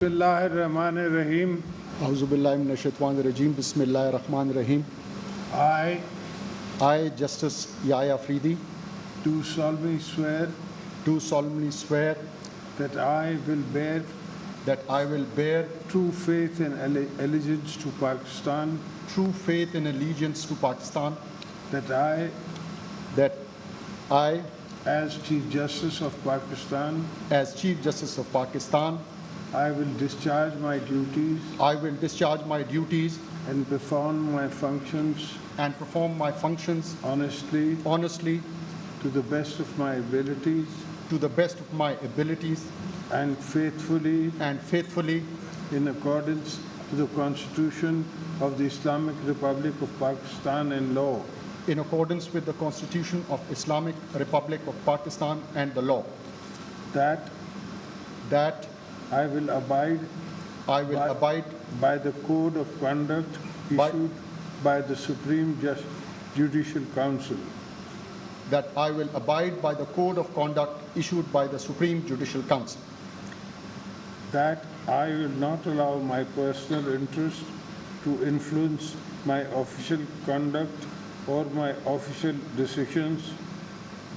Bismillahirrahmanirrahim. Auzubillahiminash-shaytanir-rajim. Bismillahir-rahmanir-rahim. I, Justice Yahya Afridi, do solemnly swear that I will bear true faith and allegiance to Pakistan, that I, as Chief Justice of Pakistan, I will discharge my duties and perform my functions honestly to the best of my abilities and faithfully in accordance with the Constitution of the Islamic Republic of Pakistan and law. in accordance with the Constitution of Islamic Republic of Pakistan and the law. That I will abide by the code of conduct issued by the Supreme Judicial Council. That I will abide by the code of conduct issued by the Supreme Judicial Council. That I will not allow my personal interest to influence my official conduct or my official decisions.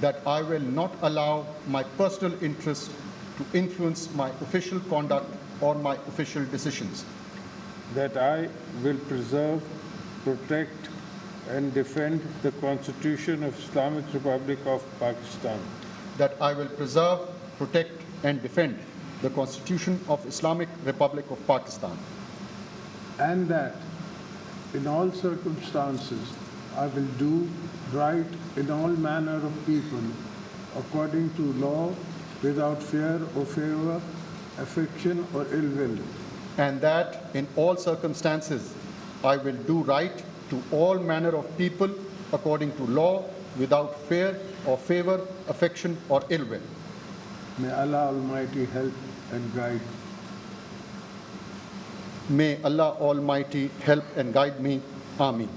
That I will not allow my personal interest to influence my official conduct or my official decisions. That I will preserve, protect, and defend the Constitution of Islamic Republic of Pakistan. That I will preserve, protect, and defend the Constitution of Islamic Republic of Pakistan. And that in all circumstances I will do right in all manner of people according to law, without fear or favor, affection or ill will. And that in all circumstances I will do right to all manner of people according to law, without fear or favor, affection or ill will. May Allah Almighty help and guide. May Allah Almighty help and guide me. Ameen.